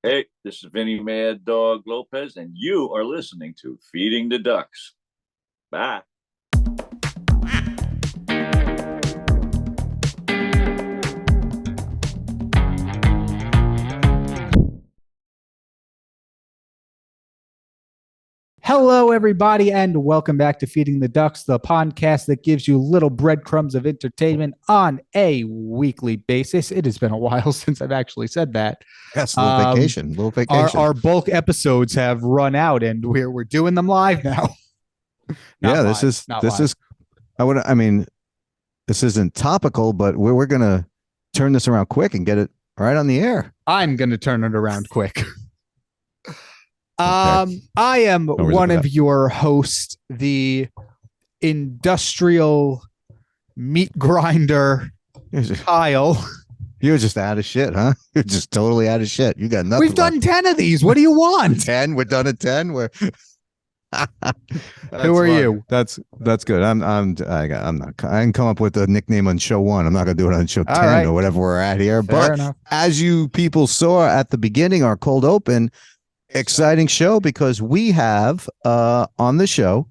Hey, this is Vinny Mad Dog Lopez, and you are listening to Feeding the Ducks. Bye. Hello, everybody, and welcome back to Feeding the Ducks, the podcast that gives you little breadcrumbs of entertainment on a weekly basis. It has been a while since I've actually said that. Yes, a little vacation, little vacation. Our bulk episodes have run out, and we're doing them live now. This is. This isn't topical, but we're gonna turn this around quick and get it right on the air. I'm gonna turn it around quick. I am one of your hosts, the industrial meat grinder, Kyle. You're just out of shit, huh? You're just totally out of shit. You got nothing. We've done 10 of these. What do you want? 10. We're done at 10. Who are you? That's good. I'm not. I can come up with a nickname on show 1. I'm not gonna do it on show 10 or whatever we're at here. Fair enough. As you people saw at the beginning, our cold open. Exciting show because we have on the show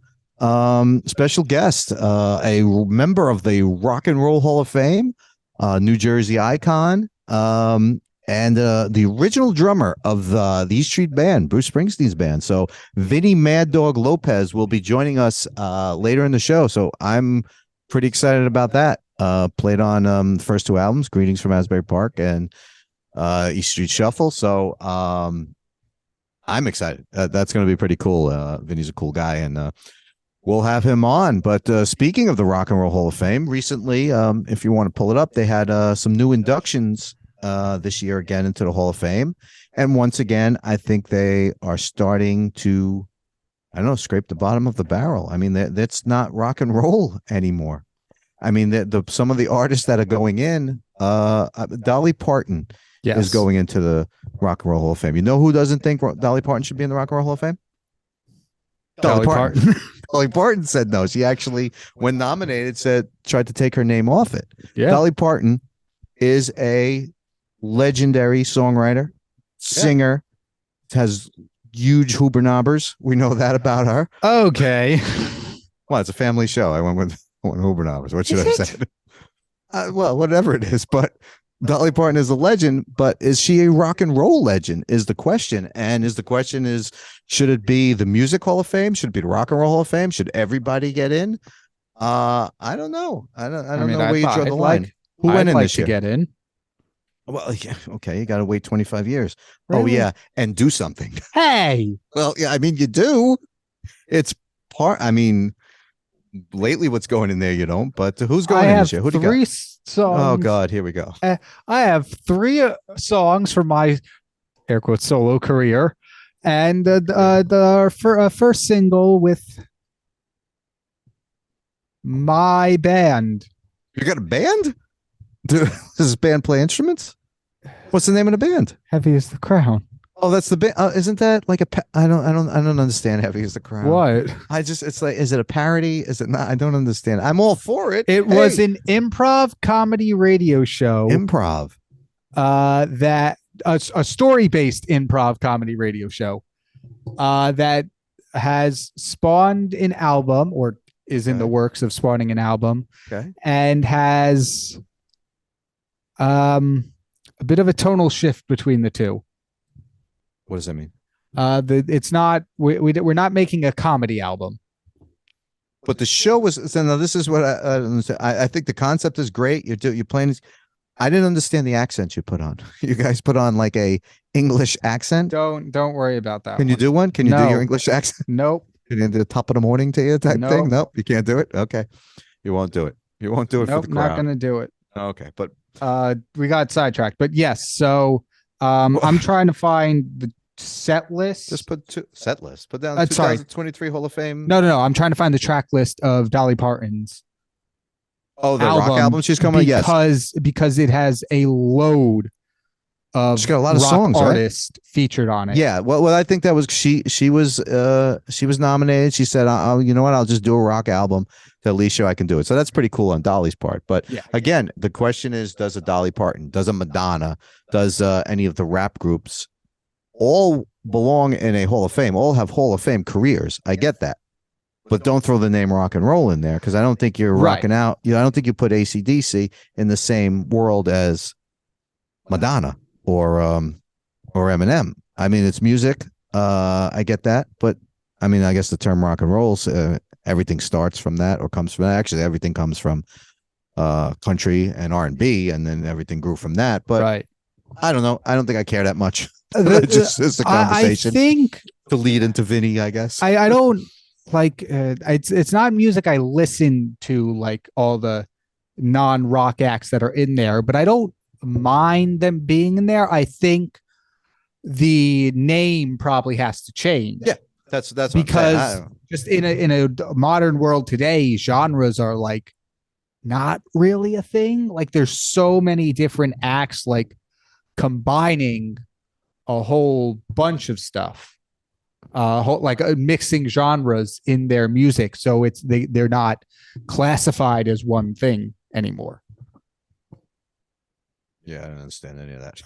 special guest, a member of the Rock and Roll Hall of Fame, New Jersey icon, and the original drummer of the East Street Band, Bruce Springsteen's band. So Vini Mad Dog Lopez will be joining us later in the show. So I'm pretty excited about that. Played on the first 2 albums, Greetings from Asbury Park and East Street Shuffle. So I'm excited. That's going to be pretty cool. Vinny's a cool guy, and we'll have him on. But speaking of the Rock and Roll Hall of Fame, recently, if you want to pull it up, they had some new inductions this year again into the Hall of Fame. And once again, I think they are starting to, scrape the bottom of the barrel. I mean, that's not rock and roll anymore. I mean, some of the artists that are going in, Dolly Parton. Yes. Is going into the Rock and Roll Hall of Fame. You know who doesn't think Dolly Parton should be in the Rock and Roll Hall of Fame? Dolly Parton. Dolly Parton said no. She actually, when nominated, tried to take her name off it. Yeah. Dolly Parton is a legendary songwriter, singer, has huge hoobernobbers. We know that about her. Okay. Well, it's a family show. I went with hoobernobbers. What should I say? Well, whatever it is, but Dolly Parton is a legend, but is she a rock and roll legend is the question. And should it be the Music Hall of Fame? Should it be the Rock and Roll Hall of Fame? Should everybody get in? I don't know. I don't know where you draw the line. Who went in this year? Get in. Well, yeah, okay. You got to wait 25 years. Really? Oh, yeah. And do something. Hey. Well, yeah, I mean, you do. It's lately what's going in there, you don't, but who's going in this year? Who do you got? 3 songs. Oh God, here we go. I have 3 songs from my air quotes solo career, and the first single with my band. You got a band? Does this band play instruments? What's the name of the band? Heavy as the Crown. Oh, that's the band. Isn't that like I don't understand. Heavy as the Crown. What? It's like, is it a parody? Is it not? I don't understand. I'm all for it. It was an improv comedy radio show. Improv. That a story-based improv comedy radio show. That has spawned an album, or is in the works of spawning an album. Okay. And has a bit of a tonal shift between the two. What does that mean? It's not. We're not making a comedy album. But the show was. So now this is what I think the concept is great. You're playing. I didn't understand the accent you put on. You guys put on like a English accent. Don't worry about that. Can you do one? Can you do your English accent? Nope. Can you do the top of the morning to you type thing? Nope. You can't do it. Okay. You won't do it. You won't do it for the crowd. Not gonna do it. Okay, but we got sidetracked. But yes, so I'm trying to find the set list. Just put set list. Put down 2023 Hall of Fame. No. I'm trying to find the track list of Dolly Parton's. Oh, the rock album she's coming. Because it has a load of she's got a lot of songs, artists featured on it. Yeah. Well, I think that was she was nominated. She said, you know what? I'll just do a rock album to at least show I can do it. So that's pretty cool on Dolly's part. But again, the question is, does a Dolly Parton, does a Madonna, does any of the rap groups all belong in a Hall of Fame, all have Hall of Fame careers. I get that. But don't throw the name rock and roll in there, because I don't think you're rocking out. I don't think you put AC/DC in the same world as Madonna or Eminem. I mean, it's music. I get that. But I mean, I guess the term rock and roll, everything starts from that or comes from that. Actually, everything comes from country and R&B, and then everything grew from that. But I don't know. I don't think I care that much. It's a conversation. I think to lead into Vini, I guess. I don't like it's not music I listen to, like all the non-rock acts that are in there, but I don't mind them being in there. I think the name probably has to change. Yeah, that's because just in a modern world today, genres are like not really a thing. Like there's so many different acts like combining a whole bunch of stuff, mixing genres in their music, so they're not classified as one thing anymore. Yeah, I don't understand any of that.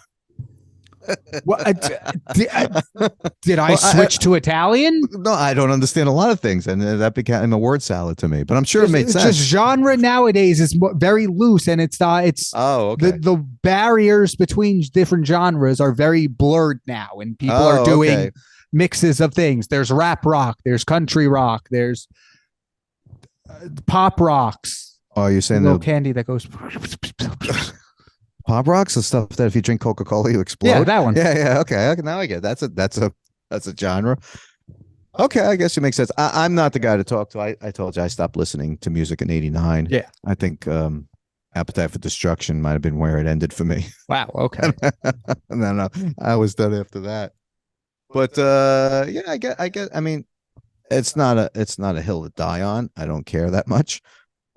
Did I switch to Italian? No, I don't understand a lot of things, and that became a word salad to me. But I'm sure it made sense. Just genre nowadays is very loose, and it's okay. The barriers between different genres are very blurred now, and people are doing mixes of things. There's rap rock, there's country rock, there's pop rocks. Oh, you're saying little candy that goes. Pop rocks, the stuff that if you drink Coca-Cola you explode. Yeah, that one. Yeah. Okay, now I get it. That's a genre. Okay, I guess it makes sense. I'm not the guy to talk to. I told you I stopped listening to music in '89. Yeah, I think Appetite for Destruction might have been where it ended for me. Wow. Okay. No, I was done after that. But yeah, I get. I mean, it's not a hill to die on. I don't care that much.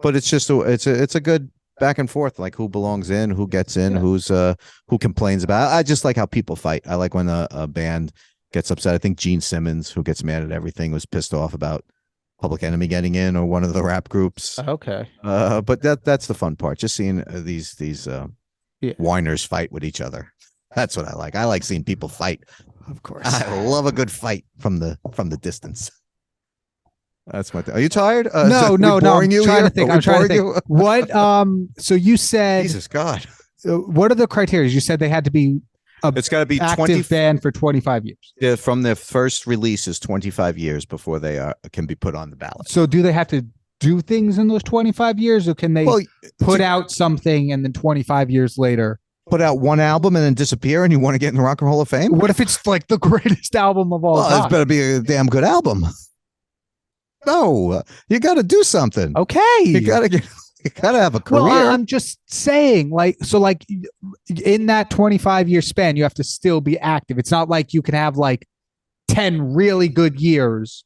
But it's just it's a good back and forth, like who belongs in, who gets in, who complains about it. I just like how people fight. I like when a band gets upset. I think Gene Simmons, who gets mad at everything, was pissed off about Public Enemy getting in, or one of the rap groups. Okay. But that's the fun part, just seeing these whiners fight with each other. That's what I like. I like seeing people fight. Of course. I love a good fight from the distance. That's my thing. Are you tired? No. I'm trying to think. What? So you said, Jesus God. What are the criteria? You said they had to be it's got to be active 20 band for 25 years. Yeah, from their first release is 25 years before they can be put on the ballot. So do they have to do things in those 25 years, or can they put out something and then 25 years later put out one album and then disappear, and you want to get in the Rock and Roll of Fame? What if it's like the greatest album of all time? It's better be a damn good album. No, you got to do something. Okay, you got to have a career. Well, I'm just saying, like in that 25-year span, you have to still be active. It's not like you can have like 10 really good years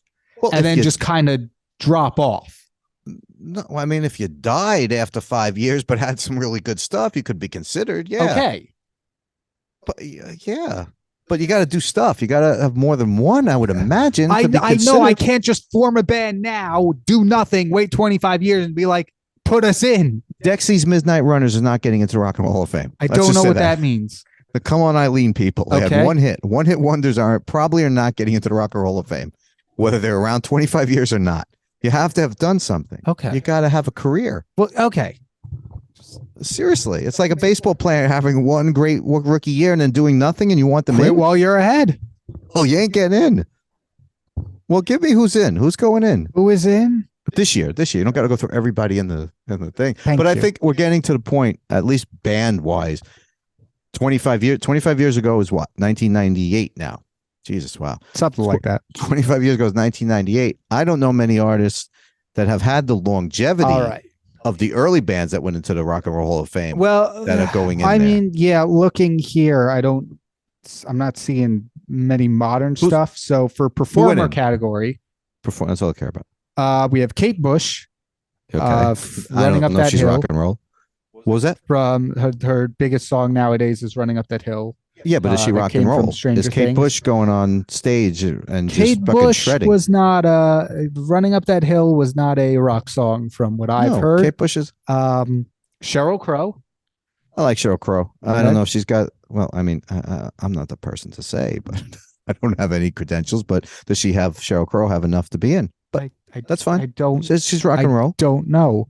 and then just kind of drop off. No, I mean, if you died after 5 years but had some really good stuff, you could be considered. Yeah. Okay. But yeah. But you got to do stuff. You got to have more than one, I would imagine. I know I can't just form a band now, do nothing, wait 25 years and be like, put us in. Dexy's Midnight Runners is not getting into Rock and Roll Hall of Fame. I don't know what that means. The Come On Eileen people. They had one hit. One hit wonders are not getting into the Rock and Roll of Fame, whether they're around 25 years or not. You have to have done something. Okay. You got to have a career. Well, okay. Seriously, it's like a baseball player having one great rookie year and then doing nothing, and you want them in while you're ahead. Oh, you ain't getting in. Well, give me who's in. Who's going in? Who is in this year? You don't got to go through everybody in the thing. But I think we're getting to the point, at least band wise. 25 years ago is what? 1998 now. Jesus, wow. Something like that. 25 years ago is 1998. I don't know many artists that have had the longevity of the early bands that went into the Rock and Roll Hall of Fame. Well, that are going in I mean, yeah, looking here, I'm not seeing many modern stuff. So for performer category, that's all I care about. We have Kate Bush. Okay. Running Up That Hill. Rock and roll. What was that? From her biggest song nowadays is Running Up That Hill. Yeah, but is she rock and roll? Is Kate Bush going on stage and just fucking shredding? Was not Running Up That Hill was not a rock song from what I've heard. Kate Bush is Sheryl Crow. I like Sheryl Crow. I don't know if she's got well, I mean, I'm not the person to say, but I don't have any credentials. But does she have Sheryl Crow have enough to be in? But that's fine. I don't. She's rock and roll. Don't know.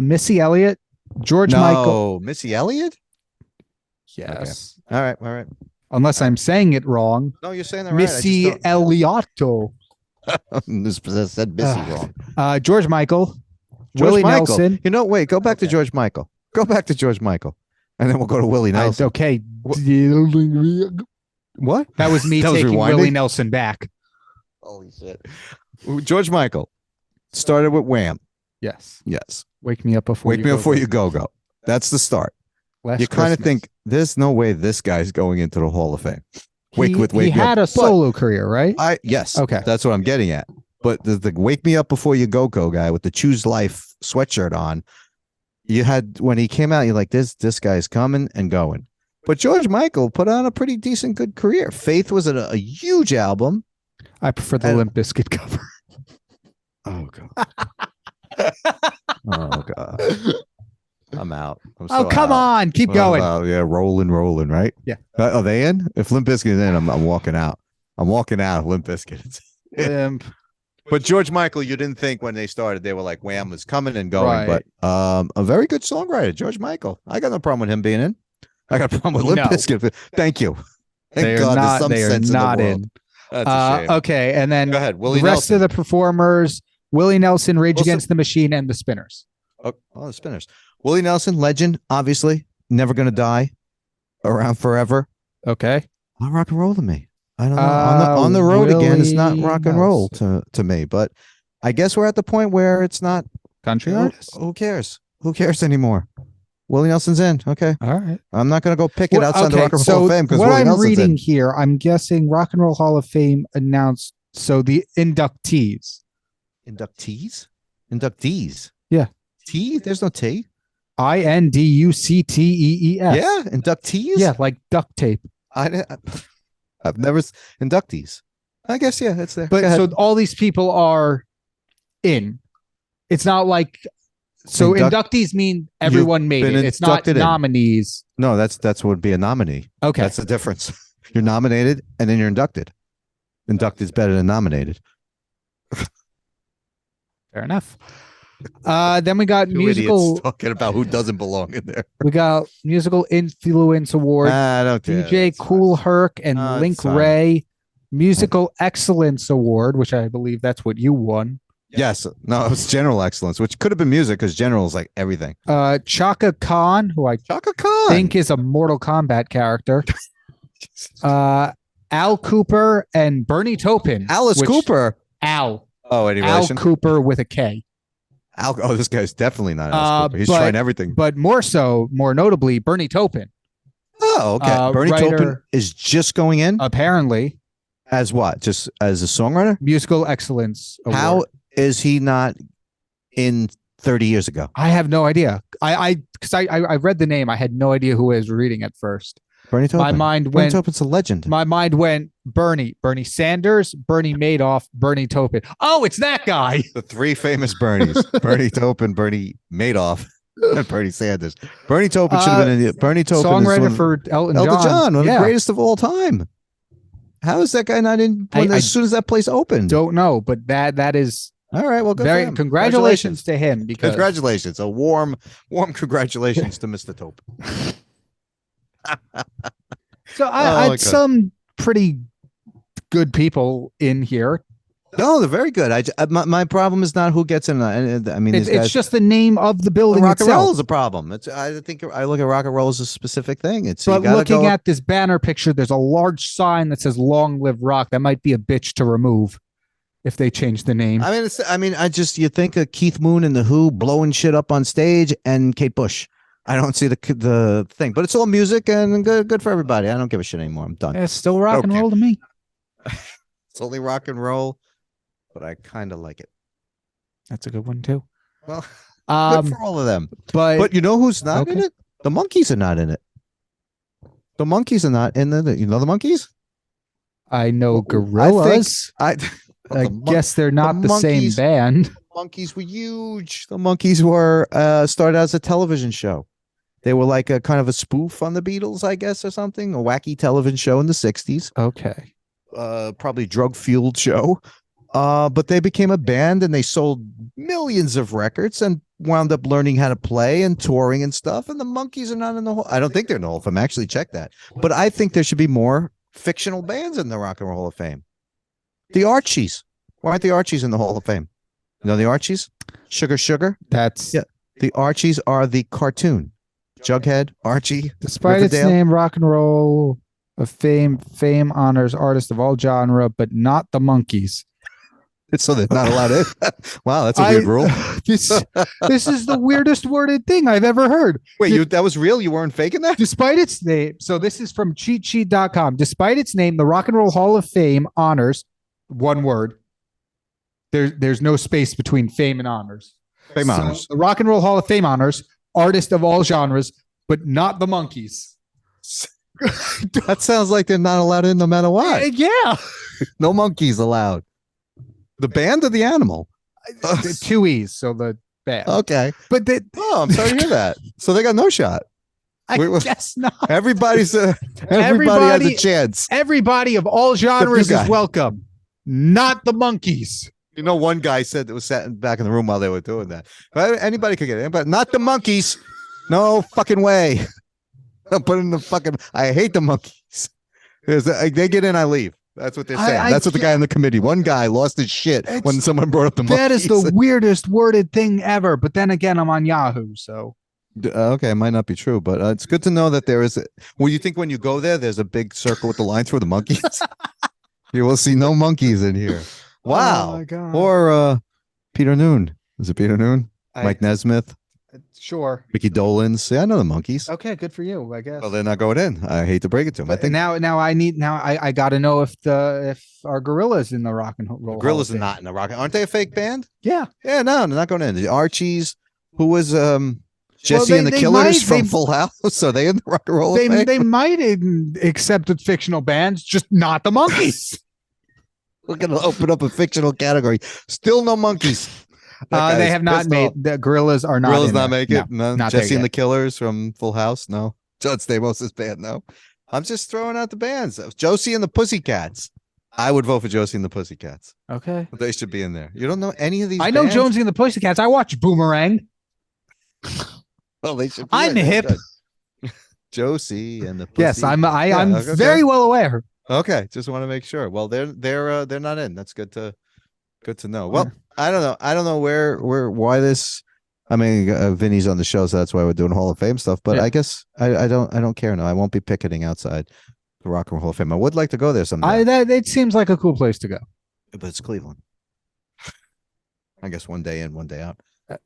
Missy Elliott, George Michael. Missy Elliott. Yes. Okay. All right. Unless I'm saying it wrong. No, you're saying that right. Missy Elliotto. This said Missy wrong. George Michael. Willie Nelson. You know, wait, go back to George Michael. Go back to George Michael. And then we'll go to Willie Nelson. Okay. What? That was me taking Willie Nelson back. Holy shit. George Michael started with Wham. Yes. Yes. Wake me up before you go. That's the start. You kind of think there's no way this guy's going into the Hall of Fame. He had a solo career, right? Yes. Okay. That's what I'm getting at. But the Wake Me Up Before You Go guy with the Choose Life sweatshirt on, you had when he came out, you're like, this guy's coming and going. But George Michael put on a pretty decent, good career. Faith was a huge album. I prefer the Limp Bizkit cover. Oh God. Oh God. I'm out. Come on, keep going. Yeah, rolling, right? Yeah. Are they in? If Limp Bizkit is in, I'm walking out. I'm walking out of Limp Bizkit. But George Michael, you didn't think when they started they were like Wham was coming and going, right. But a very good songwriter, George Michael. I got no problem with him being in. I got a problem with Limp Bizkit. Thank you. Thank God there's some sense not in the world. in. That's a shame. Okay, and then go ahead, Willie the rest Nelson. of the performers: Willie Nelson, Rage Against the Machine, and the Spinners. Oh, the Spinners. Willie Nelson, legend, obviously, never gonna die, around forever. Okay. Not rock and roll to me. I don't know. On the road Willie again, it's not rock and roll to me. But I guess we're at the point where it's not country artist. Who cares? Who cares anymore? Willie Nelson's in. Okay. All right. I'm not gonna go pick it outside the Rock and Roll Hall of Fame because what Willie I'm Nelson's reading in. here, I'm guessing Rock and Roll Hall of Fame announced the inductees. Inductees. Yeah. T? There's no T. INDUCTEES. Yeah, inductees. Yeah, like duct tape. I've never inductees. I guess it's there. But so all these people are in. It's not like inductees mean everyone made it. It's not nominees. No, that's what would be a nominee. Okay, that's the difference. You're nominated and then you're inducted. Inducted is better than nominated. Fair enough. Then we got musical idiots talking about who doesn't belong in there. We got musical influence award. I don't care. DJ Kool Herc and Link Ray. Musical excellence award, which I believe that's what you won. Yes. No, it was general excellence, which could have been music because general is like everything. Chaka Khan, who I think is a Mortal Kombat character. Al Cooper and Bernie Taupin. Alice Cooper. Al. Oh, any relation? Al Cooper with a K. This guy's definitely not Alice Cooper. He's trying everything. But more notably, Bernie Taupin. Oh, okay. Bernie Taupin is just going in? Apparently. As what? Just as a songwriter? Musical excellence award. How is he not in 30 years ago? I have no idea. I read the name. I had no idea who I was reading at first. Bernie Taupin. My mind went. Bernie Taupin's a legend. My mind went Bernie Sanders, Bernie Madoff, Bernie Taupin. Oh, it's that guy. The three famous Bernies: Bernie Taupin, Bernie Madoff, and Bernie Sanders. Bernie Taupin should have been in. Bernie Taupin, songwriter for Elton John, one of the greatest of all time. How is that guy not in as soon as that place opened? Don't know, but that is all right. Well, good for him. Congratulations to him. Because congratulations, a warm congratulations to Mr. Taupin. So I had some pretty good people in here. No, they're very good. My problem is not who gets in. I mean, it's just the name of the building. Rock and roll is a problem. I think I look at rock and roll as a specific thing. But looking at this banner picture, there's a large sign that says "Long Live Rock." That might be a bitch to remove if they change the name. You think of Keith Moon and the Who blowing shit up on stage and Kate Bush. I don't see the thing, but it's all music and good for everybody. I don't give a shit anymore. I'm done. It's still rock and roll to me. It's only rock and roll, but I kind of like it. That's a good one too. Well, good for all of them. But you know who's not in it? The Monkees are not in it. The Monkees are not in it. You know the Monkees? I know Gorillaz. I guess they're not the same band. The Monkees were huge. The Monkees were started as a television show. They were like a kind of a spoof on the Beatles, I guess, or something. A wacky television show in the 60s. Okay. Probably drug-fueled show. But they became a band and they sold millions of records and wound up learning how to play and touring and stuff. And the Monkees are not in the Hall. I don't think they're in the Hall of Fame. Actually, check that. But I think there should be more fictional bands in the Rock and Roll Hall of Fame. The Archies. Why aren't the Archies in the Hall of Fame? You know the Archies? Sugar. That's The Archies are the cartoon. Jughead, Archie. Despite its name, Rock and Roll of Fame honors artists of all genre, but not the Monkees. So they're not allowed in. Wow, that's a weird rule. This is the weirdest worded thing I've ever heard. Wait, that was real? You weren't faking that? Despite its name, so this is from cheatsheet.com. Despite its name, the Rock and Roll Hall of Fame honors, one word. There's no space between fame and honors. Fame honors. The Rock and Roll Hall of Fame honors artists of all genres, but not the Monkees. That sounds like they're not allowed in no matter what. Yeah. No monkeys allowed. The band or the animal? The two E's, so the band. Okay. But I'm sorry to hear that. So they got no shot. I guess not. Everybody has a chance. Everybody of all genres is welcome. Not the Monkees. You know, one guy said that was sat back in the room while they were doing that. But anybody could get in, but not the Monkees. No fucking way. I'll put in the fucking. I hate the Monkees. They get in, I leave. That's what they're saying. That's what the guy in the committee. One guy lost his shit when someone brought up the Monkees. That is the weirdest worded thing ever. But then again, I'm on Yahoo, so. Okay, it might not be true, but it's good to know that there is. Well, you think when you go there, there's a big circle with the line through the Monkees? You will see no monkeys in here. Wow. Oh my God. Or Peter Noon. Is it Peter Noon? Mike Nesmith? Sure. Mickey Dolenz. Yeah, I know the Monkees. Okay, good for you, I guess. Well, they're not going in. I hate to break it to them. I think I got to know if our Gorillas in the Rock and Roll. Gorillas are not in the Rock. Aren't they a fake band? Yeah. Yeah, no, they're not going in. The Archies, who was Jesse and the Killers from Full House. Are they in the Rock and Roll? They might accept fictional bands, just not the Monkees. We're going to open up a fictional category. Still no monkeys. They have not made the Gorillas are not. Gorillas not make it. No, not Jesse and the Killers from Full House. No. John Stamos' band. No. I'm just throwing out the bands. Josie and the Pussycats. I would vote for Josie and the Pussycats. Okay. But they should be in there. You don't know any of these. I know bands? Jonesy and the Pussycats. I watch Boomerang. Well, they should. I'm hip. Josie and the Pussycats. Yes, I'm very well aware. Okay, just want to make sure. Well, they're not in. That's good to know. Well, I don't know why this. I mean, Vinny's on the show, so that's why we're doing Hall of Fame stuff. But I guess I don't care now. I won't be picketing outside the Rock and Roll Hall of Fame. I would like to go there someday. It seems like a cool place to go. But it's Cleveland. I guess one day in, one day out. Or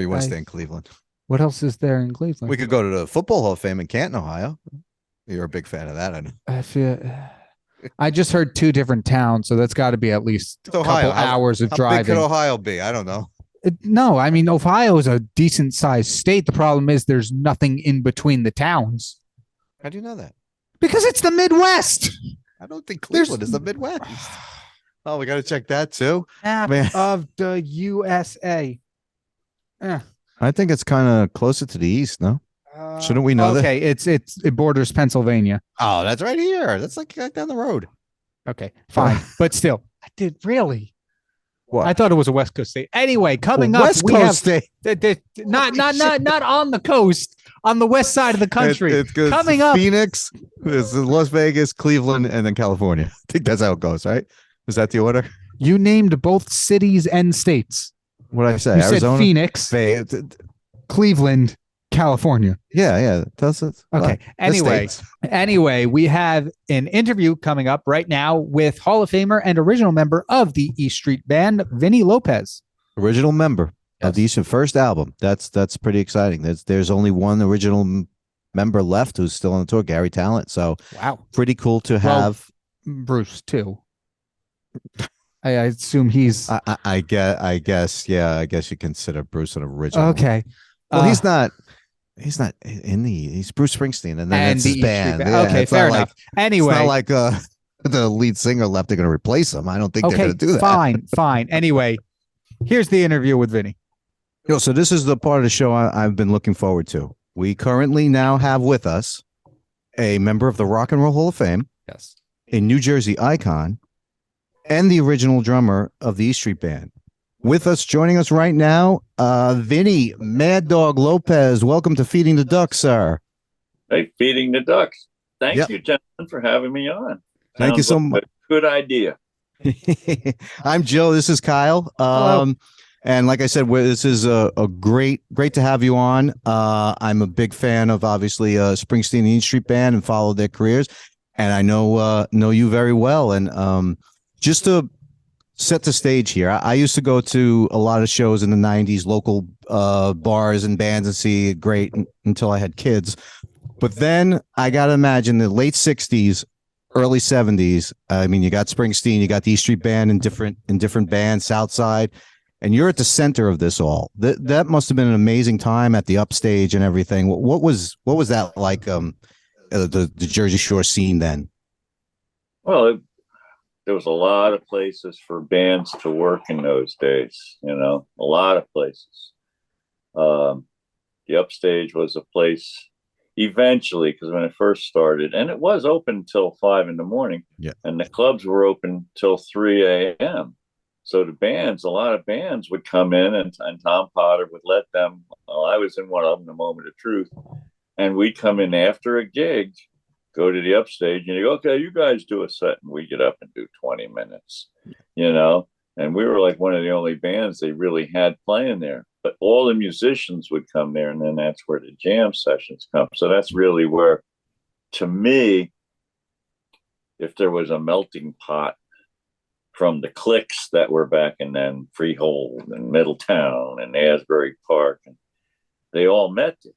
you want to stay in Cleveland? What else is there in Cleveland? We could go to the Football Hall of Fame in Canton, Ohio. You're a big fan of that, I know. I just heard two different towns, so that's got to be at least a couple hours of driving. How big could Ohio be? I don't know. No, I mean, Ohio is a decent sized state. The problem is there's nothing in between the towns. How do you know that? Because it's the Midwest. I don't think Cleveland is the Midwest. Oh, we got to check that too. Map of the USA. I think it's kind of closer to the east, no? Shouldn't we know that? Okay, it borders Pennsylvania. Oh, that's right here. That's like down the road. Okay, fine. But still, I did really. What? I thought it was a West Coast state. Anyway, coming up, West Coast state. Not on the coast, on the west side of the country. It's good. Coming up, Phoenix, there's Las Vegas, Cleveland, and then California. I think that's how it goes, right? Is that the order? You named both cities and states. What did I say? You Arizona, said Phoenix, Cleveland, California. Yeah. That's it. Okay. Anyway, we have an interview coming up right now with Hall of Famer and original member of the E Street Band, Vini Lopez. Original member of the Eastern first album. That's pretty exciting. There's only one original member left who's still on the tour, Gary Talent. So wow, pretty cool to have Bruce too. I assume he's. I guess you consider Bruce an original. Okay. Well, he's not in he's Bruce Springsteen, and then it's his band. Yeah, okay, fair enough. Anyway, it's not like the lead singer left. They're going to replace him. I don't think they're going to do that. Fine. Anyway, here's the interview with Vinny. So this is the part of the show I've been looking forward to we currently now have with us a member of the Rock and Roll Hall of Fame, Yes, a New Jersey icon, and the original drummer of the E Street Band. With us, joining us right now, Vini, Mad Dog Lopez. Welcome to Feeding the Ducks, sir. Hey, Feeding the Ducks. Thank you, gentlemen, for having me on. Thank you so much. Good idea. I'm Joe. This is Kyle. And like I said, this is a great to have you on. I'm a big fan of obviously Springsteen and E Street Band and followed their careers, and I know you very well. And just to set the stage here, I used to go to a lot of shows in the '90s, local bars and bands, and see it great until I had kids. But then I got to imagine the late '60s, early '70s. I mean, you got Springsteen, you got the E Street Band in different bands, Southside. And you're at the center of this all. That must have been an amazing time at the upstage and everything. What was that like? The Jersey Shore scene then. Well, there was a lot of places for bands to work in those days. You know, a lot of places. The upstage was a place eventually, because when it first started, and it was open till 5 a.m. Yeah, and the clubs were open till 3 a.m. So the bands, a lot of bands would come in, and Tom Potter would let them. Well, I was in one of them, The Moment of Truth, and we'd come in after a gig, go to the upstage, and you go, okay, you guys do a set, and we get up and do 20 minutes, you know. And we were like one of the only bands they really had playing there. But all the musicians would come there, and then that's where the jam sessions come. So that's really where, to me, if there was a melting pot from the cliques that were back in then, Freehold and Middletown and Asbury Park, and they all met it,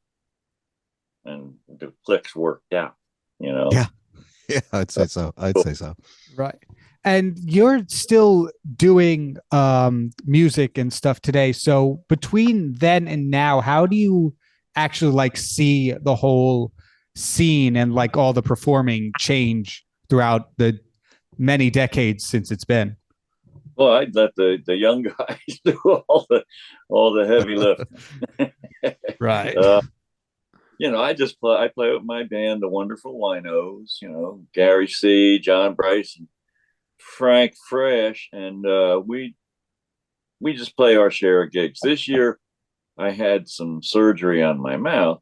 and the cliques worked out, you know. Yeah, I'd say so. right. And you're still doing music and stuff today. So between then and now, how do you actually like see the whole scene and like all the performing change throughout the many decades since it's been? Well, I'd let the young guys do all the heavy lifting. Right. You know, I play with my band, the Wonderful Winos, you know, Gary C., John Bryce, and Frank Fresh, and we just play our share of gigs. This year I had some surgery on my mouth,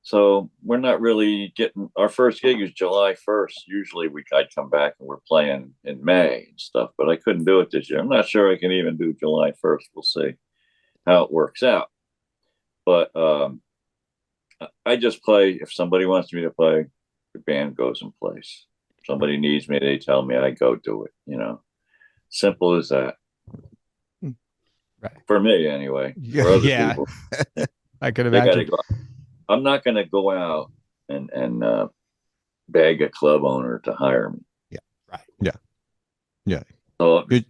so we're not really getting. Our first gig is July 1st. Usually I'd come back and we're playing in May and stuff, but I couldn't do it this year. I'm not sure I can even do July 1st. We'll see how it works out. But I just play. If somebody wants me to play, the band goes and plays. If somebody needs me, they tell me, I go do it, you know. Simple as that. Right. For me, anyway. Yeah. For other people, I could imagine. I'm not going to go out and beg a club owner to hire me. Yeah. Right. Yeah. So if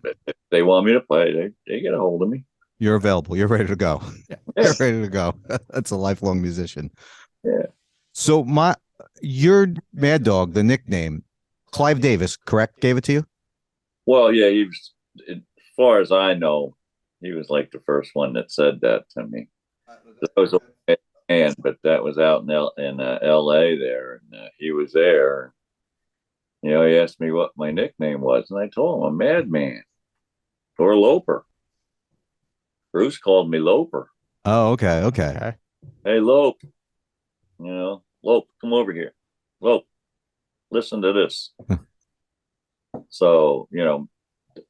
they want me to play, they get a hold of me. You're available. You're ready to go. Yeah. You're ready to go. That's a lifelong musician. Yeah. So your Mad Dog, the nickname, Clive Davis, correct? Gave it to you? Well, yeah, he was, as far as I know, he was like the first one that said that to me. That was a man, but that was out in L.A. there, and he was there. You know, he asked me what my nickname was, and I told him, a madman or Loper. Bruce called me Loper. Oh, okay. Hey, Lope, you know, Lope, come over here. Lope, listen to this. So, you know,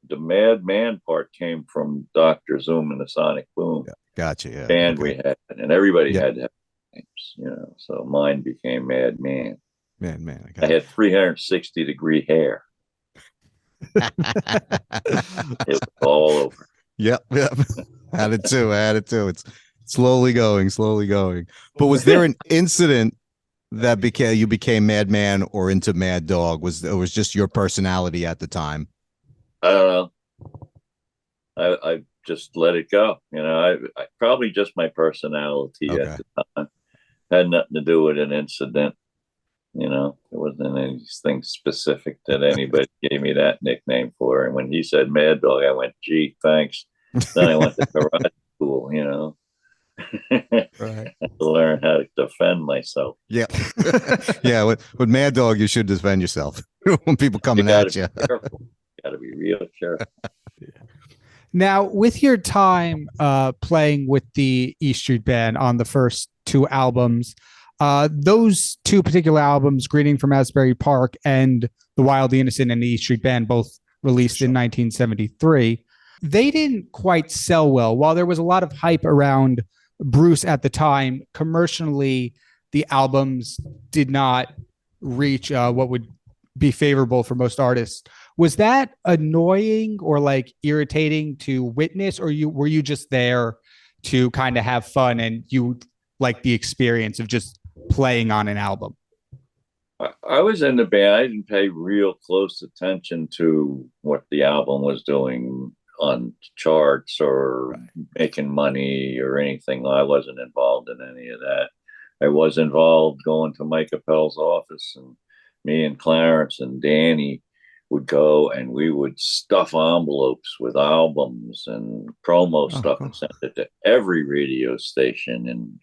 the madman part came from Dr. Zoom and the Sonic Boom. Yeah, gotcha. Yeah. Band we had, and everybody had to have names, you know. So mine became Madman. Man, I had 360-degree hair. It was all over. Yep. Had it too. It's slowly going. But was there an incident that you became Madman or into Mad Dog? Was just your personality at the time? I don't know. I just let it go. You know, I probably just my personality at the time. Had nothing to do with an incident. You know, it wasn't anything specific that anybody gave me that nickname for. And when he said Mad Dog, I went, gee, thanks. Then I went to karate school, you know. Right. To learn how to defend myself. Yeah. Yeah. With Mad Dog, you should defend yourself when people coming at you. Got to be real careful. Now, with your time playing with the E Street Band on the first two albums, those two particular albums, Greeting from Asbury Park and The Wild, the Innocent, and the E Street Band, both released in 1973, they didn't quite sell well. While there was a lot of hype around Bruce at the time, commercially, the albums did not reach what would be favorable for most artists. Was that annoying or like irritating to witness, or were you just there to kind of have fun and you like the experience of just playing on an album? I was in the band. I didn't pay real close attention to what the album was doing on charts or making money or anything. I wasn't involved in any of that. I was involved going to Mike Appel's office, and me and Clarence and Danny would go and we would stuff envelopes with albums and promo stuff and send it to every radio station and,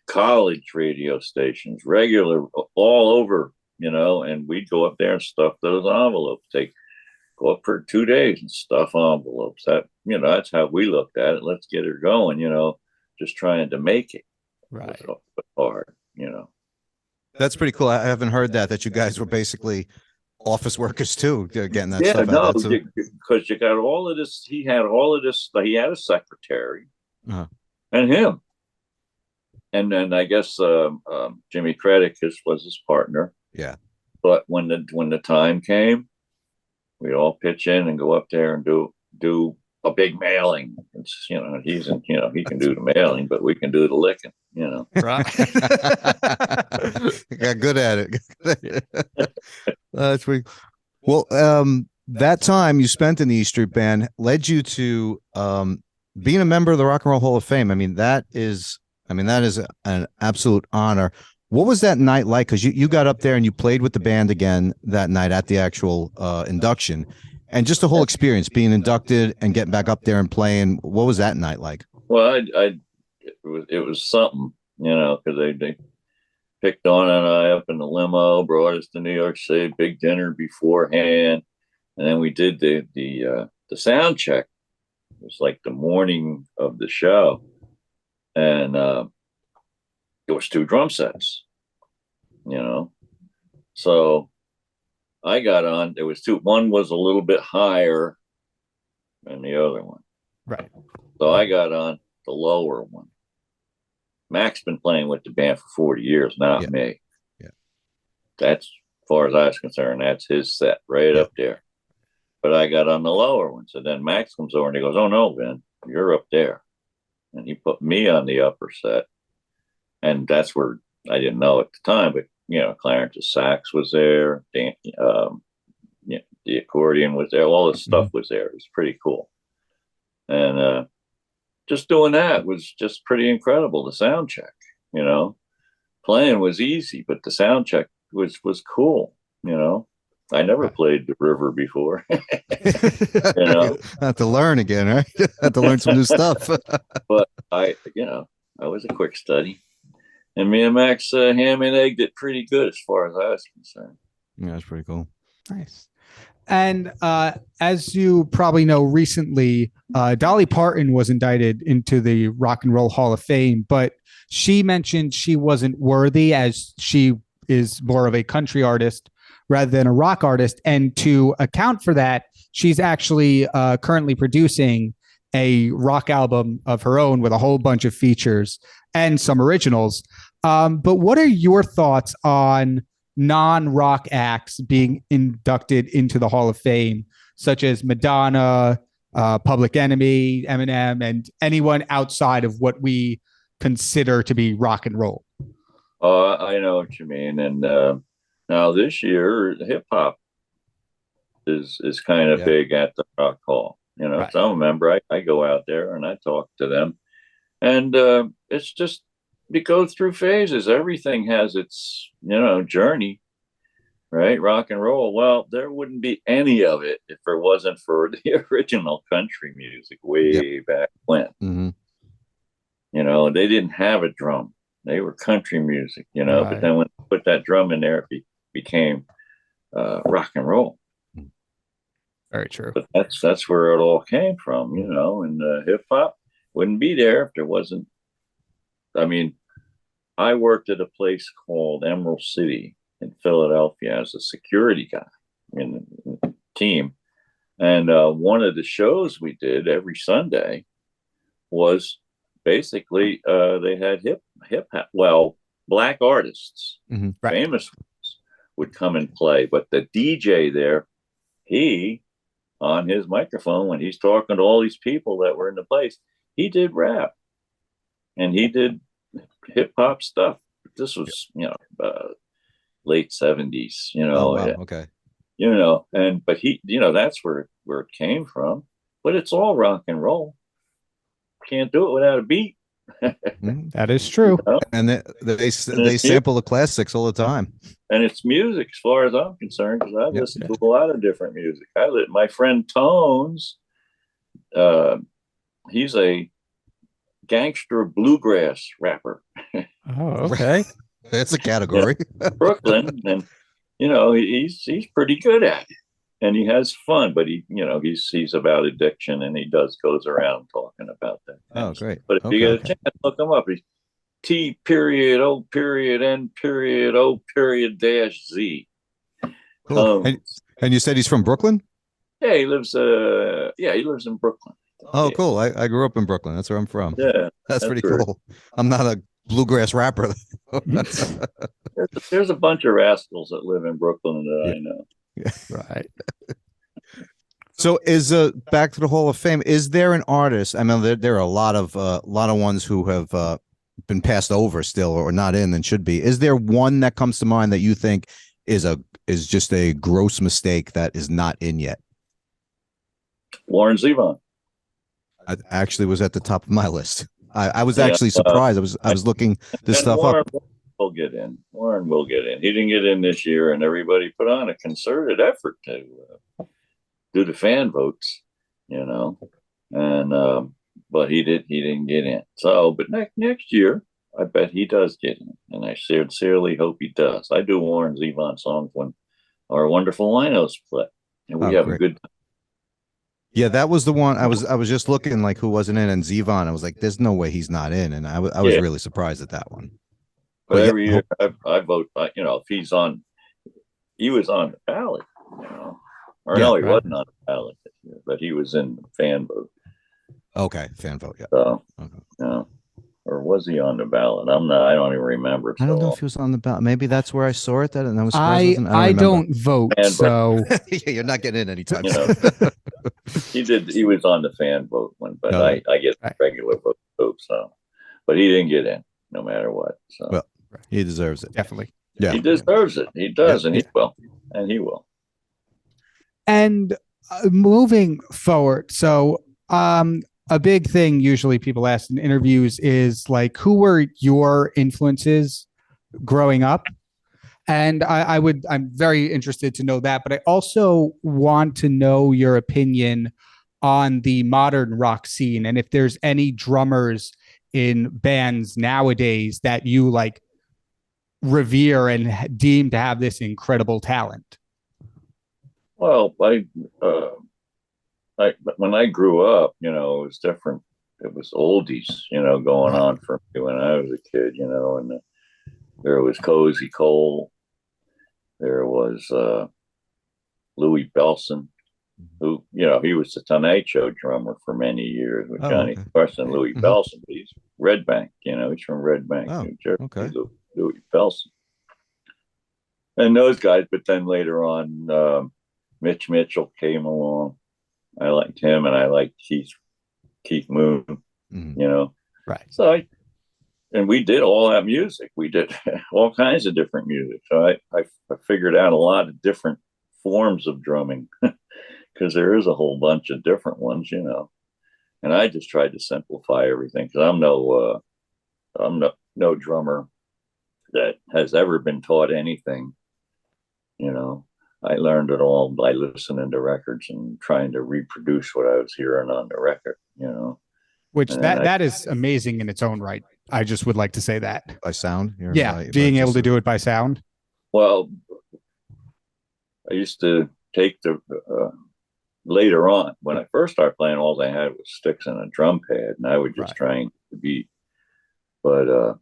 college radio stations, regular, all over, and we'd go up there and stuff those envelopes, go up for 2 days and stuff envelopes. That, that's how we looked at it. Let's get her going, just trying to make it. Right. Hard, That's pretty cool. I haven't heard that you guys were basically office workers too, getting that stuff out. No, because you got all of this. He had all of this. He had a secretary and him. And then I guess Jimmy Credit was his partner. Yeah. But when the time came, we'd all pitch in and go up there and do a big mailing. It's, he can do the mailing, but we can do the licking. Right. Got good at it. That's pretty. Well, that time you spent in the E Street Band led you to being a member of the Rock and Roll Hall of Fame. I mean, that is an absolute honor. What was that night like? Because you got up there and you played with the band again that night at the actual induction, and just the whole experience being inducted and getting back up there and playing. What was that night like? Well, it was something, because they picked Dawn and I up in the limo, brought us to New York City, big dinner beforehand, and then we did the sound check. It was like the morning of the show, and there was 2 drum sets, so I got on. There was 2. One was a little bit higher than the other one, right? So I got on the lower one. Mac's been playing with the band for 40 years, not me. Yeah. That's, as far as I was concerned, that's his set right up there. But I got on the lower one. So then Max comes over and he goes, "Oh no, Vin, you're up there." And he put me on the upper set. And that's where I didn't know at the time, but Clarence's sax was there, the accordion was there, all this stuff was there. It was pretty cool. And just doing that was just pretty incredible. The sound check, playing was easy, but the sound check was cool. I never played the river before. Have to learn again, right? Have to learn some new stuff. But I was a quick study, and me and Max ham and egged it pretty good as far as I was concerned. Yeah, that's pretty cool. Nice. And as you probably know, recently, Dolly Parton was indicted into the Rock and Roll Hall of Fame, but she mentioned she wasn't worthy as she is more of a country artist rather than a rock artist. And to account for that, she's actually currently producing a rock album of her own with a whole bunch of features and some originals. But what are your thoughts on non-rock acts being inducted into the Hall of Fame, such as Madonna, Public Enemy, Eminem, and anyone outside of what we consider to be rock and roll? I know what you mean. And now this year, hip hop is kind of big at the Rock Hall. Right. So I'm a member. I go out there and I talk to them, and it's just, it goes through phases. Everything has its, journey, right? Rock and roll. Well, there wouldn't be any of it if it wasn't for the original country music way back when. Mm-hmm. they didn't have a drum. They were country music, Right. but then when they put that drum in there, it became rock and roll. Very true. But that's where it all came from, and hip hop wouldn't be there if there wasn't. I mean, I worked at a place called Emerald City in Philadelphia as a security guy in the team. And one of the shows we did every Sunday was basically they had hip hop. Well, black artists, Right. famous ones, would come and play. But the DJ there, he on his microphone when he's talking to all these people that were in the place, he did rap and he did hip hop stuff. This was late 70s. Oh wow, okay. But he, that's where it came from. But it's all rock and roll. Can't do it without a beat. That is true. And they sample the classics all the time. And it's music, as far as I'm concerned, because I listen to a lot of different music. My friend Tones, he's a gangster bluegrass rapper. Oh, okay. That's a category. Brooklyn, and he's pretty good at it, and he has fun. But he's about addiction, and he goes around talking about that. Oh, great! But if you get a chance, look him up. He's T period O period N period O period dash Z. Cool. And you said he's from Brooklyn? Yeah, he lives. He lives in Brooklyn. Oh, cool. I grew up in Brooklyn. That's where I'm from. Yeah, that's pretty cool. I'm not a bluegrass rapper. There's a bunch of rascals that live in Brooklyn that I know. Yeah. Right. So is back to the Hall of Fame. Is there an artist? I mean, there are a lot of ones who have been passed over still or not in and should be. Is there one that comes to mind that you think is just a gross mistake that is not in yet? Warren Zevon. I actually was at the top of my list. I was actually surprised. I was looking this stuff Warren up. Will get in. Warren will get in. He didn't get in this year, and everybody put on a concerted effort to do the fan votes, and but he didn't get in. So, but next year, I bet he does get in, and I sincerely hope he does. I do Warren Zevon songs when our wonderful Linos play, and we have a good time. Yeah, that was the one. I was just looking like who wasn't in, and Zevon. I was like, "There's no way he's not in," and I was really surprised at that one. But every year I vote. If he's on, he was on the ballot. Or no, he wasn't on the ballot this year, but he was in the fan vote. Okay, fan vote. Yeah. So, or was he on the ballot? I don't even remember. I don't know if he was on the ballot. Maybe that's where I saw it. And I was surprised. I don't vote, so yeah, you're not getting in anytime. He was on the fan vote one, but I get regular vote. So, but he didn't get in, no matter what. So, well, he deserves it. Definitely. Yeah, he deserves it. He does, and he will, and he will. And moving forward, so a big thing usually people ask in interviews is like, who were your influences growing up? And I'm very interested to know that, but I also want to know your opinion on the modern rock scene and if there's any drummers in bands nowadays that you like revere and deem to have this incredible talent. Well, when I grew up, it was different. It was oldies, going on for me when I was a kid, and there was Cozy Cole. There was Louis Bellson, who, he was the Tonight Show drummer for many years with Johnny Carson and Louis Bellson. But he's Red Bank, he's from Red Bank, New Jersey. Okay. Louis Bellson. And those guys, but then later on, Mitch Mitchell came along. I liked him, and I liked Keith Moon, Right. So and we did all that music. We did all kinds of different music. So I figured out a lot of different forms of drumming because there is a whole bunch of different ones, And I just tried to simplify everything because I'm no drummer that has ever been taught anything, I learned it all by listening to records and trying to reproduce what I was hearing on the record, Which that is amazing in its own right. I just would like to say that. By sound? Being able to do it by sound. Well, I used to take the later on, when I first started playing, all they had was sticks and a drum pad, and I would just try and beat. But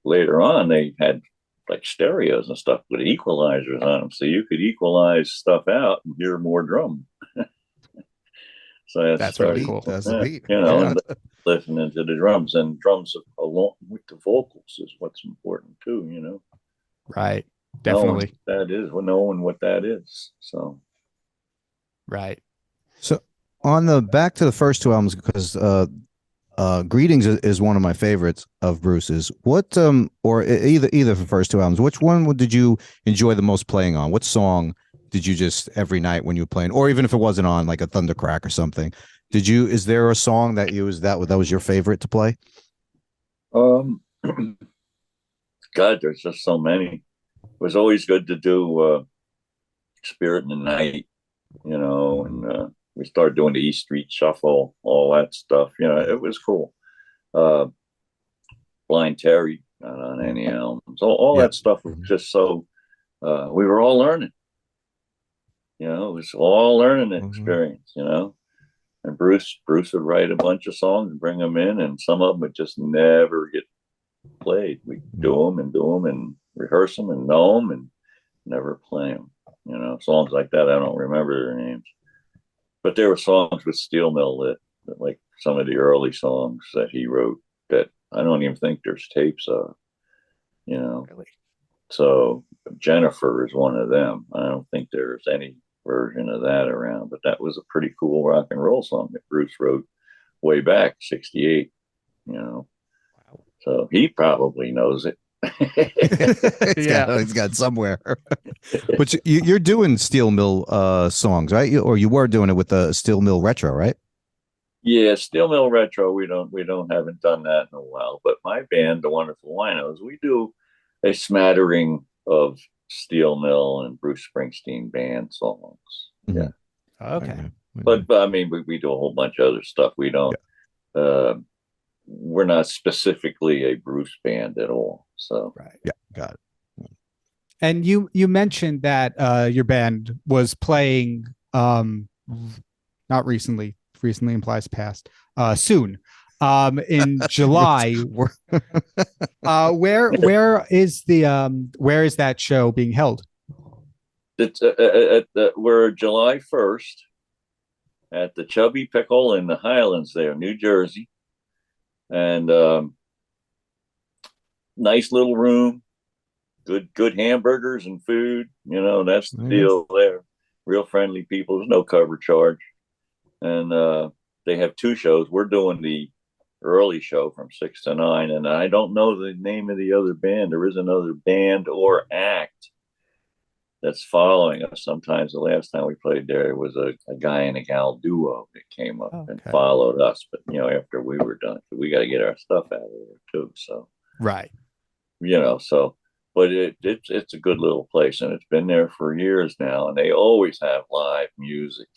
later on, they had like stereos and stuff with equalizers on them, so you could equalize stuff out and hear more drum. So that's really cool. That's neat. And listening to the drums, and drums along with the vocals is what's important too. Right. Definitely. Knowing what that is. So. Right. So on the back to the first two albums, because Greetings is one of my favorites of Bruce's. What or either for the first two albums, which one did you enjoy the most playing on? What song did you just every night when you were playing, or even if it wasn't on like a Thundercrack or something? Is there a song that was your favorite to play? God, there's just so many. It was always good to do Spirit in the Night, and we started doing the East Street Shuffle, all that stuff. It was cool. Blind Terry, not on any albums. All that stuff was just so, we were all learning. It was all learning experience, And Bruce would write a bunch of songs and bring them in, and some of them would just never get played. We do them and rehearse them and know them and never play them. Songs like that, I don't remember their names. But there were songs with Steel Mill that like some of the early songs that he wrote that I don't even think there's tapes of, Really? So Jennifer is one of them. I don't think there's any version of that around, but that was a pretty cool rock and roll song that Bruce wrote way back, 68, Wow. So he probably knows it. It's got somewhere. But you're doing Steel Mill songs, right? Or you were doing it with the Steel Mill Retro, right? Yeah, Steel Mill Retro. We haven't done that in a while. But my band, the Wonderful Winos, we do a smattering of Steel Mill and Bruce Springsteen band songs. Mm-hmm. Yeah. Okay. But I mean, we do a whole bunch of other stuff. We don't. Yeah. We're not specifically a Bruce band at all. So right. Yeah, got it. And you mentioned that your band was playing not recently implies past, soon. In July. Where is that show being held? It's we're July 1st at the Chubby Pickle in the Highlands there, New Jersey. And nice little room, good hamburgers and food. That's the deal there. Real friendly people. There's no cover charge, and they have two shows. We're doing the early show from 6 to 9, and I don't know the name of the other band. There is another band or act that's following us. Sometimes the last time we played there was a guy and a gal duo that came up and followed us. But after we were done, we got to get our stuff out of there too. So right, but it's a good little place, and it's been there for years now. And they always have live music,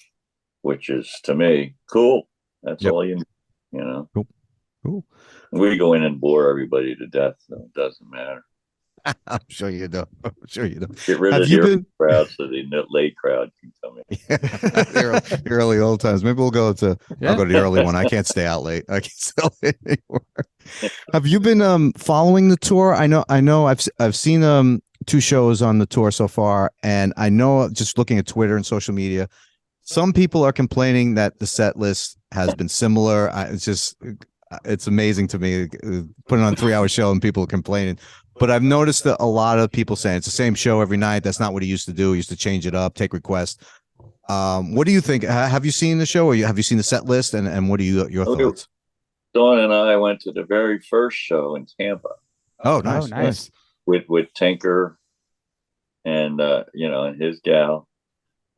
which is to me cool. That's all you need, Cool. We go in and bore everybody to death, so it doesn't matter. I'm sure you do. Get rid of the crowd so the late crowd can come in. the early old times. Maybe we'll go to. I'll go to the early one. I can't stay out late. I can't stay out late anymore. Have you been following the tour? I know. I've seen 2 shows on the tour so far, and I know just looking at Twitter and social media, some people are complaining that the set list has been similar. It's amazing to me putting on a 3-hour show and people are complaining. But I've noticed that a lot of people saying it's the same show every night. That's not what he used to do. He used to change it up, take requests. What do you think? Have you seen the show, or have you seen the set list? And what are your thoughts? Dawn and I went to the very first show in Tampa. Oh, nice. With Tinker and and his gal,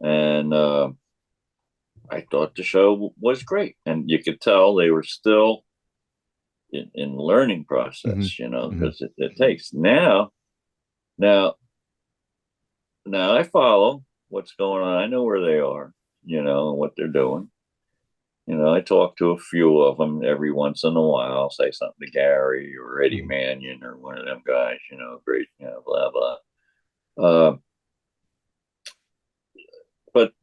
and I thought the show was great, and you could tell they were still in learning process, because it takes now I follow what's going on. I know where they are, and what they're doing. I talk to a few of them every once in a while. I'll say something to Gary or Eddie Mannion or one of them guys, great, blah, blah. But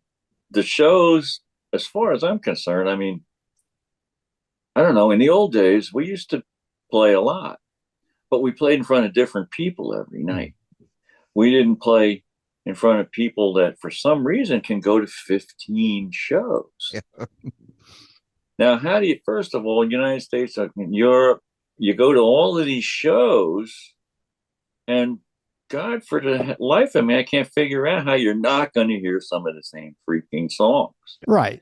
the shows, as far as I'm concerned, I mean, I don't know. In the old days, we used to play a lot, but we played in front of different people every night. We didn't play in front of people that, for some reason, can go to 15 shows. Yeah. Now, how do you, first of all, United States, Europe, you go to all of these shows, and God, for the life of me, I can't figure out how you're not going to hear some of the same freaking songs. Right.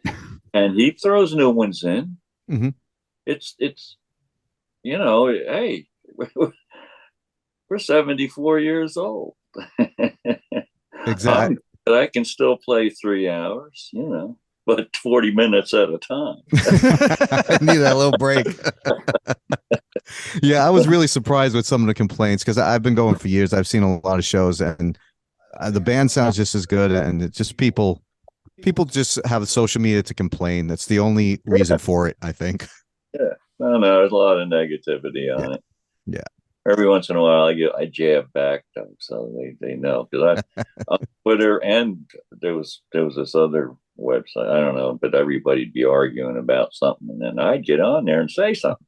And he throws new ones in. Mm-hmm. It's hey, we're 74 years old. Exactly. I can still play 3 hours, but 40 minutes at a time. I need that little break. Yeah, I was really surprised with some of the complaints because I've been going for years. I've seen a lot of shows, and the band sounds just as good, and it's just people just have social media to complain. That's the only reason for it, I think. Yeah, no, there's a lot of negativity on it. Yeah. Every once in a while, I jab back them so they know, because on Twitter, and there was this other website, I don't know, but everybody'd be arguing about something, and then I'd get on there and say something,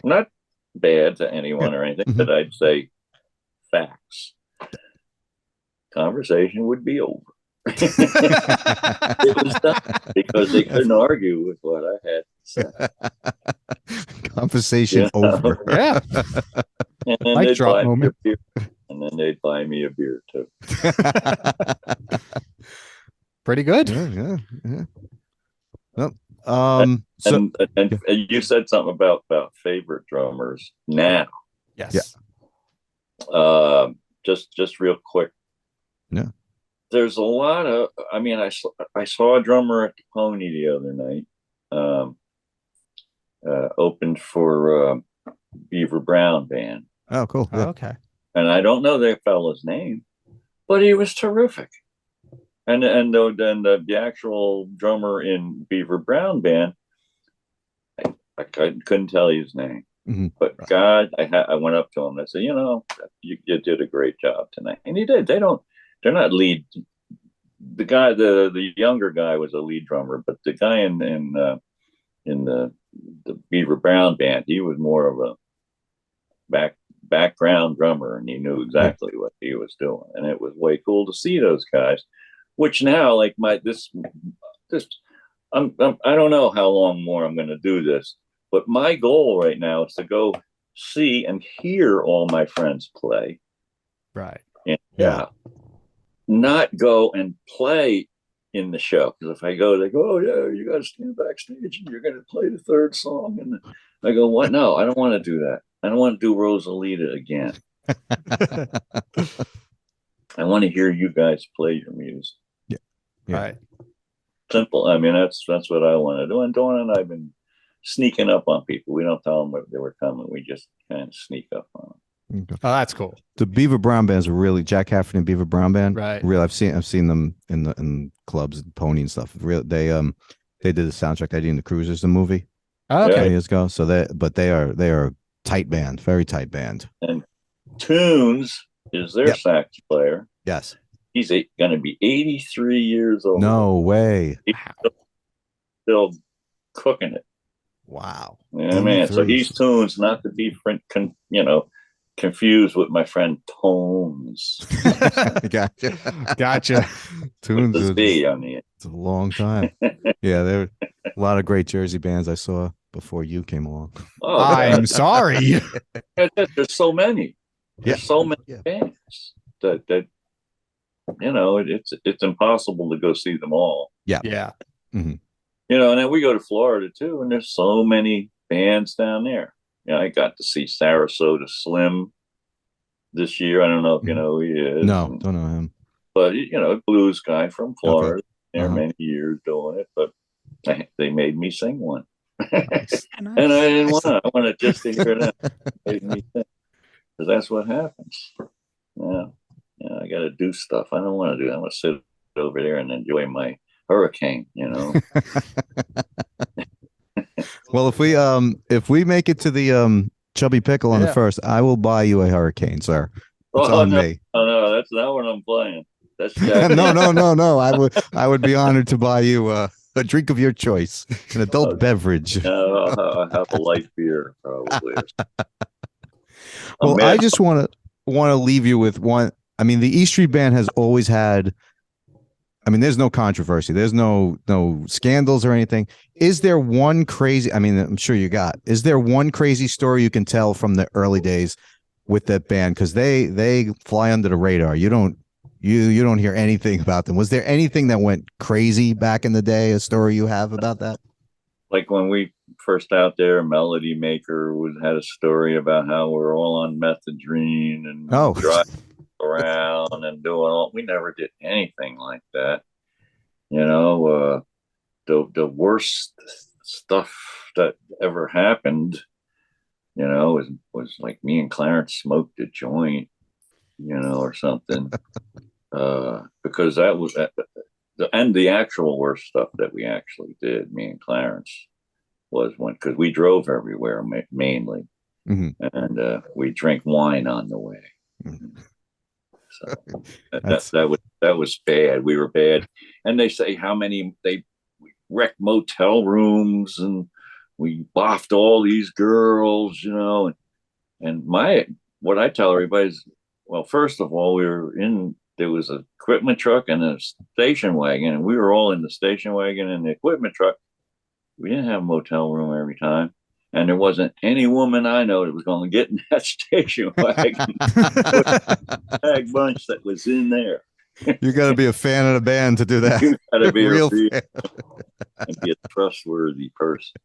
not bad to anyone or anything, but I'd say facts. Conversation would be over. It was done because they couldn't argue with what I had to say. Conversation over. Yeah. And then Mic drop moment. And then they'd buy me a beer too. Pretty good. Yeah. Well, and you said something about favorite drummers now. Yes. Yeah. Just real quick. Yeah. There's a lot of. I mean, I saw a drummer at the Pony the other night. Opened for Beaver Brown band. Oh, cool. Yeah. Okay. And I don't know that fellow's name, but he was terrific. And the actual drummer in Beaver Brown band, I couldn't tell you his name. Mm-hmm. But God, I went up to him and I said, you did a great job tonight. And he did. They're not lead. The guy, the younger guy was a lead drummer, but the guy in the Beaver Brown band, he was more of a background drummer, and he knew exactly what he was doing. And it was way cool to see those guys, which now, like I don't know how long more I'm going to do this, but my goal right now is to go see and hear all my friends play. Right. And, not go and play in the show, because if I go, they go, "Oh yeah, you got to stand backstage and you're going to play the third song." And I go, "What? No, I don't want to do that. I don't want to do Rosalita again. I want to hear you guys play your music." Yeah. Right. Simple. I mean, that's what I want to do. And Dawn and I've been sneaking up on people. We don't tell them they were coming. We just kind of sneak up on them. Okay. Oh, that's cool. The Beaver Brown band's really Jack Halford and Beaver Brown band. Right. Really, I've seen them in clubs, Pony and stuff. Really, they did the soundtrack. Eddie and the Cruisers, the movie. Oh, okay. Years ago. So they are a tight band, very tight band. And Tunes is their sax player. Yes. He's going to be 83 years old. No way. He's still cooking it. Wow. Yeah, man. So he's Tunes, not to be confused with my friend Tones. Gotcha. Tunes is it's a long time. Yeah, there were a lot of great Jersey bands I saw before you came along. Oh, I'm sorry. There's so many. There's so many bands that it's impossible to go see them all. Yeah. Yeah. Mm-hmm. And then we go to Florida too, and there's so many bands down there. I got to see Sarasota Slim this year. I don't know if you know who he is. No, don't know him. But blues guy from Florida. Okay. There many years doing it, but they made me sing one. Nice. And I didn't want to. I wanted just to hear that. Made me sing, because that's what happens. Yeah, I got to do stuff. I don't want to do that. I want to sit over there and enjoy my hurricane. Well, if we make it to the Chubby Pickle on the first, I will buy you a hurricane, sir. It's on me. Oh no, that's not what I'm playing. That's no. I would be honored to buy you a drink of your choice, an adult beverage. I'll have a light beer probably. Well, I just want to leave you with one. I mean, the E Street Band has always had. I mean, there's no controversy. There's no scandals or anything. Is there one crazy? I mean, I'm sure you got. Is there one crazy story you can tell from the early days with that band? Because they fly under the radar. You don't hear anything about them. Was there anything that went crazy back in the day? A story you have about that? Like when we first out there, Melody Maker had a story about how we're all on methadone and driving around and doing all. We never did anything like that. You know, the worst stuff that ever happened, you know, was like me and Clarence smoked a joint, you know, or something. Because that was and the actual worst stuff that we actually did, me and Clarence, was because we drove everywhere mainly, and we drank wine on the way. So that was bad. We were bad, and they say how many we wrecked motel rooms and we boffed all these girls, you know, and what I tell everybody is, well, first of all, there was an equipment truck and a station wagon, and we were all in the station wagon and the equipment truck. We didn't have a motel room every time. And there wasn't any woman I know that was going to get in that station wagon. Bag bunch that was in there. You got to be a fan of the band to do that. You got to be a real fan and be a trustworthy person.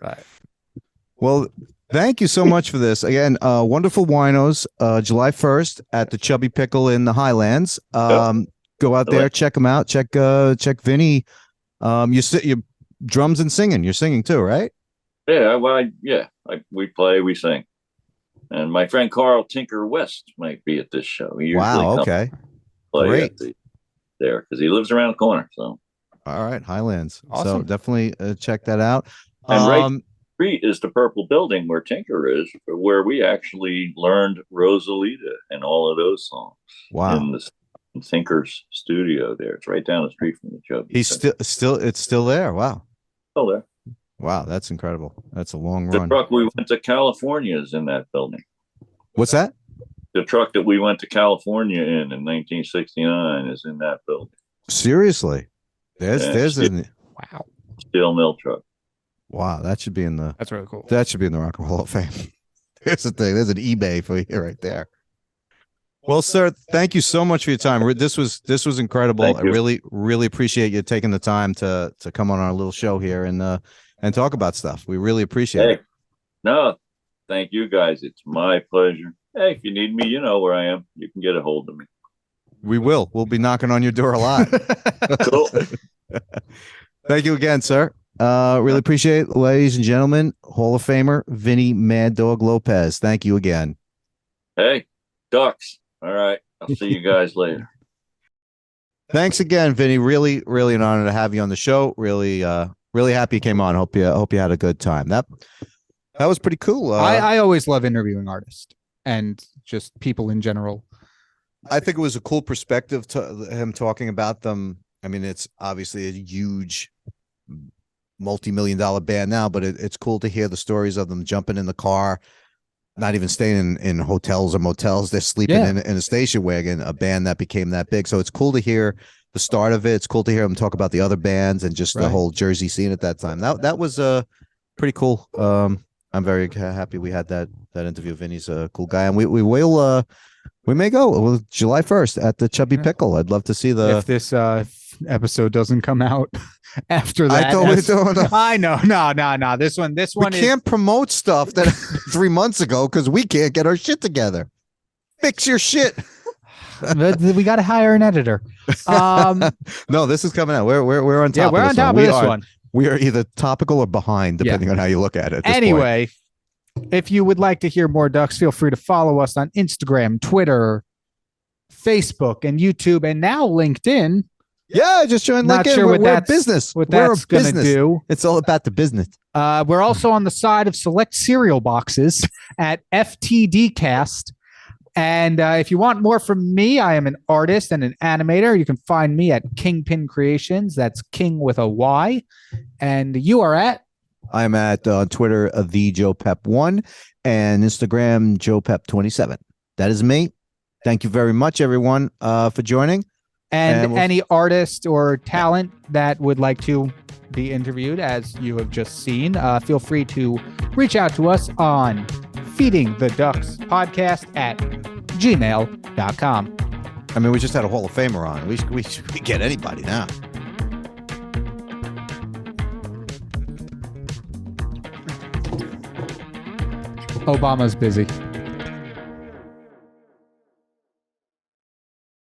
Right. Well, thank you so much for this. Again, Wonderful Winos, July 1st at the Chubby Pickle in the Highlands. Go out there, check them out. Check Vini. You drums and singing. You're singing too, right? Yeah, we play, we sing. And my friend Carl Tinker West might be at this show. He usually okay. Great. There, because he lives around the corner. So, all right, Highlands. Awesome. So definitely check that out. And right street is the purple building where Tinker is, where we actually learned Rosalita and all of those songs. Wow. In Tinker's studio there. It's right down the street from the Chubby. He's it's still there. Wow. Still there. Wow, that's incredible. That's a long run. The truck we went to California is in that building. What's that? The truck that we went to California in 1969 is in that building. Seriously? There's a steel mill truck. Wow, that should be in the. That's really cool. That should be in the Rock and Roll Hall of Fame. There's the thing. There's an eBay for you right there. Well, sir, thank you so much for your time. This was incredible. I really appreciate you taking the time to come on our little show here and talk about stuff. We really appreciate it. No, thank you guys. It's my pleasure. Hey, if you need me, you know where I am. You can get a hold of me. We will. We'll be knocking on your door a lot. Cool. Thank you again, sir. Really appreciate it, ladies and gentlemen. Hall of Famer Vini Mad Dog Lopez. Thank you again. Hey, Ducks. All right. I'll see you guys later. Thanks again, Vini. Really, really an honor to have you on the show. Really happy you came on. Hope you had a good time. That was pretty cool. I always love interviewing artists and just people in general. I think it was a cool perspective to him talking about them. I mean, it's obviously a huge multi-million-dollar band now, but it's cool to hear the stories of them jumping in the car, not even staying in hotels or motels. They're sleeping in a station wagon, a band that became that big. So it's cool to hear the start of it. It's cool to hear them talk about the other bands and just the whole Jersey scene at that time. That was pretty cool. I'm very happy we had that interview. Vinny's a cool guy, and we may go July 1st at the Chubby Pickle. I'd love to see if this episode doesn't come out after that. I know. No. This one we can't promote stuff that 3 months ago because we can't get our shit together. Fix your shit. We got to hire an editor. No, this is coming out. We're on top. Yeah, we're on top of this one. We are either topical or behind, depending on how you look at it. Anyway, if you would like to hear more Ducks, feel free to follow us on Instagram, Twitter, Facebook, and YouTube, and now LinkedIn. Yeah, just join Not LinkedIn. sure what we're a that's business. What We're that's a gonna business. do. It's all about the business. We're also on the side of select cereal boxes at FTDcast. And if you want more from me, I am an artist and an animator. You can find me at Kingpin Creations. That's King with a Y. And you are at? I'm at Twitter, the Joe Pep 1, and Instagram, Joe Pep 27. That is me. Thank you very much, everyone, for joining. And any artist or talent that would like to be interviewed, as you have just seen, feel free to reach out to us on Feeding the Ducks podcast at gmail.com. I mean, we just had a Hall of Famer on. We get anybody now. Obama's busy.